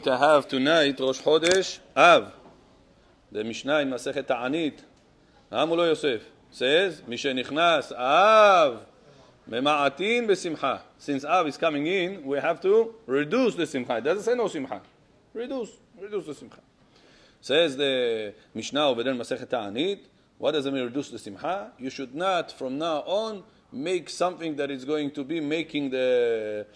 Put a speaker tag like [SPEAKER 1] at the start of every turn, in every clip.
[SPEAKER 1] To have tonight Rosh Hodesh Av. The Mishnah in Masechet Ta'anit, Amulo Yosef, says, Mishenichnas Av Mema'atin Besimcha. Since Av is coming in, we have to reduce the Simcha. It doesn't say no Simcha. Reduce the Simcha. Says the Mishnah over there in Masechet Ta'anit, what does it mean reduce the Simcha? You should not, from now on, make something that is going to be making the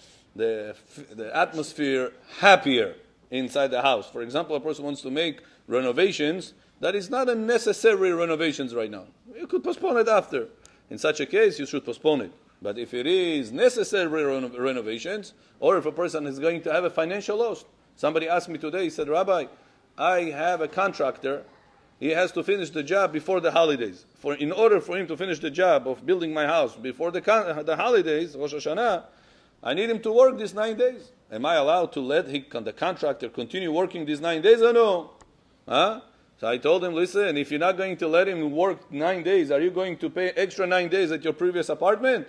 [SPEAKER 1] atmosphere happier inside the house. For example, a person wants to make renovations that is not a necessary renovations right now. You could postpone it after. In such a case, you should postpone it. But if it is necessary renovations, or if a person is going to have a financial loss. Somebody asked me today, he said, Rabbi, I have a contractor. He has to finish the job before the holidays. In order for him to finish the job of building my house before the holidays, Rosh Hashanah, I need him to work these 9 days. Am I allowed to let the contractor continue working these 9 days or no? Huh? So I told him, listen, if you're not going to let him work 9 days, are you going to pay extra 9 days at your previous apartment?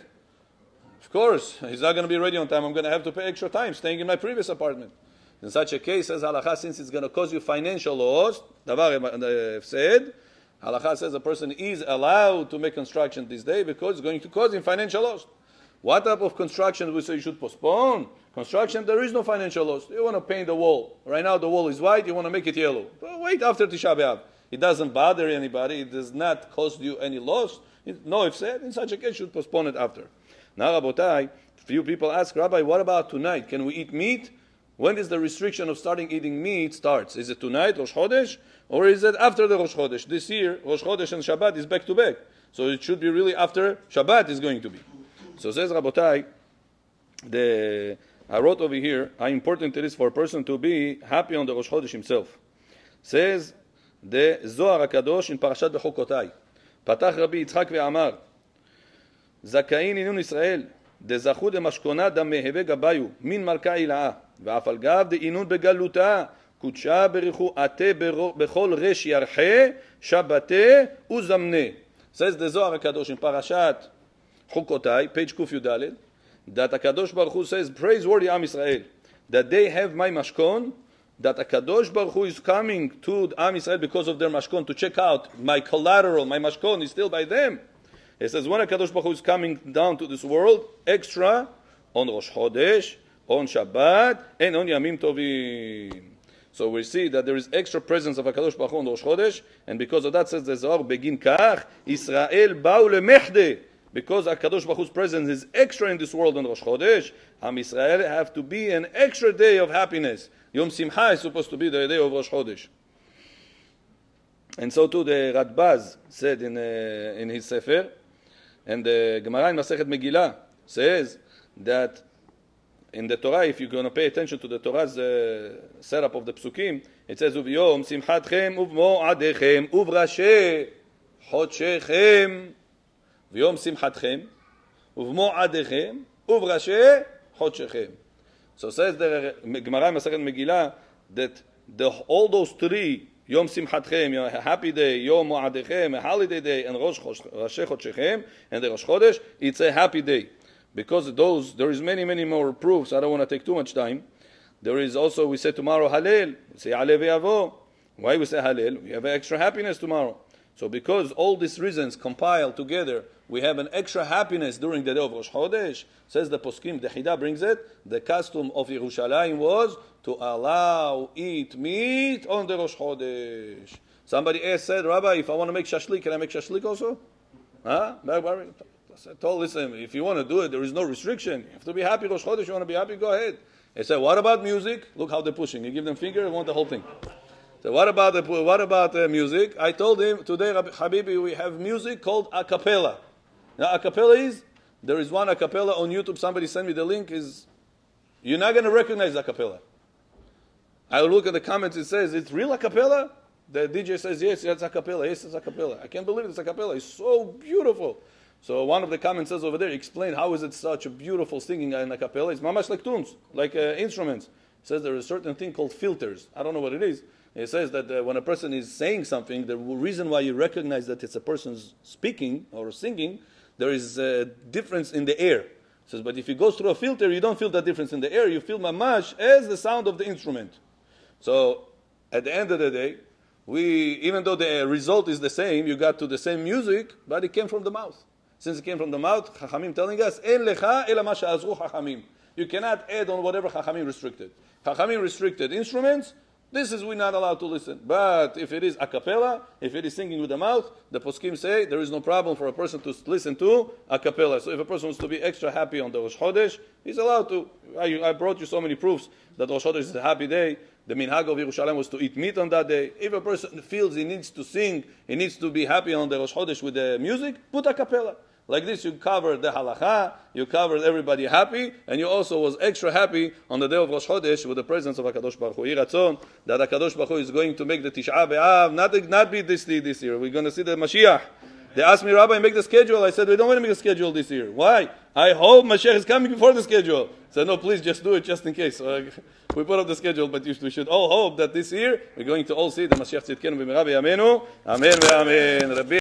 [SPEAKER 1] Of course. He's not going to be ready on time. I'm going to have to pay extra time staying in my previous apartment. In such a case, says Halakha, since it's going to cause you financial loss, Davar said, Halakha says a person is allowed to make construction this day because it's going to cause him financial loss. What type of construction we say you should postpone? Construction, there is no financial loss. You want to paint the wall. Right now the wall is white, you want to make it yellow. Well, wait after Tisha B'Av. It doesn't bother anybody. It does not cost you any loss. No, if said, in such a case, you should postpone it after. Now, Rabotai, few people ask, Rabbi, what about tonight? Can we eat meat? When is the restriction of starting eating meat starts? Is it tonight, Rosh Hodesh? Or is it after the Rosh Hodesh? This year, Rosh Hodesh and Shabbat is back to back. So it should be really after Shabbat is going to be. So says Rabotai, I wrote over here how important it is for a person to be happy on the Rosh Chodesh himself. Says the Zohar HaKadosh in Parashat Bechokotai. Patach Rabbi Yitzchak ve'amar, Zakain inun Israel, דזכו דמשכונה דמהווה גביו, מן מלכה הילאה, ואף על גב דאינון בגלותה, קודשה בריחו עתה בכל רש ירחה, שבתה וזמנה. Says the Zohar HaKadosh in Parashat Chukotai, page Kuf Yudaled, that HaKadosh Baruch Hu says, praiseworthy Am Yisrael, that they have my mashkon, that HaKadosh Baruch Hu is coming to Am Yisrael because of their mashkon to check out my collateral, my mashkon is still by them. He says, when HaKadosh Baruch Hu is coming down to this world, extra on Rosh Hodesh, on Shabbat, and on Yamim Tovim. So we see that there is extra presence of HaKadosh Baruch Hu on Rosh Hodesh, and because of that says the Zohar, Begin Kach, Israel Ba'u Lemechdeh. Because HaKadosh Baruch Hu's presence is extra in this world on Rosh Chodesh, Am Yisrael have to be an extra day of happiness. Yom Simcha is supposed to be the day of Rosh Chodesh. And so too the Radbaz said in his Sefer, and the Gemara in Masechet Megillah says that in the Torah, if you're going to pay attention to the Torah's setup of the Psukim, it says, Uv'yom simchatchem uv'mo'adechem uv'rasheh chodshechem ויום שמחתכם, ובמועדיכם, ובראשי חודשכם. So says the Gemara in Masechet Megillah that all those three, Yom Simchatchem, a happy day, Yom Mo'adechem, a holiday day, and Rashi Chodshechem, and the Rosh Chodesh, it's a happy day. Because those, there is many more proofs. I don't want to take too much time. There is also, we say tomorrow Halel. We say Aleh ve'avo. Why we say Halel? We have extra happiness tomorrow. So because all these reasons compile together, we have an extra happiness during the day of Rosh Chodesh. Says the Poskim, the Hida brings it, the custom of Yerushalayim was to allow eat meat on the Rosh Chodesh. Somebody said, Rabbi, if I want to make shashlik, can I make shashlik also? Huh? I told, listen, if you want to do it, there is no restriction. You have to be happy, Rosh Chodesh, you want to be happy, go ahead. He said, what about music? Look how they're pushing. You give them finger, they want the whole thing. So what about music? I told him today, Habibi, we have music called a cappella. Now a cappella is, there is one a cappella on YouTube, somebody sent me the link, you're not going to recognize a cappella. I look at the comments, it says, it's real a cappella? The DJ says, yes, it's a cappella, yes, it's a cappella. I can't believe it's a cappella, it's so beautiful. So one of the comments says over there, explain how is it such a beautiful singing in a cappella. It's mamash like tunes, like instruments. It says there is a certain thing called filters. I don't know what it is. It says that when a person is saying something, the reason why you recognize that it's a person's speaking or singing, there is a difference in the air. It says, but if it goes through a filter, you don't feel that difference in the air. You feel mamash as the sound of the instrument. So at the end of the day, even though the result is the same, you got to the same music, but it came from the mouth. Since it came from the mouth, Chachamim telling us, En lecha ela ma she'azru Chachamim. You cannot add on whatever Chachamim restricted. Chachamim restricted instruments, we're not allowed to listen. But if it is a cappella, if it is singing with the mouth, the poskim say there is no problem for a person to listen to a cappella. So if a person wants to be extra happy on the Rosh Hodesh, he's allowed to. I brought you so many proofs that Rosh Hodesh is a happy day. The minhag of Yerushalayim was to eat meat on that day. If a person feels he needs to sing, he needs to be happy on the Rosh Hodesh with the music, put a cappella. Like this, you covered the halacha, you covered everybody happy, and you also was extra happy on the day of Rosh Hodesh with the presence of HaKadosh Baruch Hu. Yiratzon, that HaKadosh Baruch Hu is going to make the Tisha B'Av, not be this year. We're going to see the Mashiach. They asked me, Rabbi, make the schedule. I said, we don't want to make a schedule this year. Why? I hope Mashiach is coming before the schedule. I said, no, please just do it just in case. So we put up the schedule, but we should all hope that this year we're going to all see the Mashiach Tzidkenu B'Mera B'Yameinu. Amen ve'amen.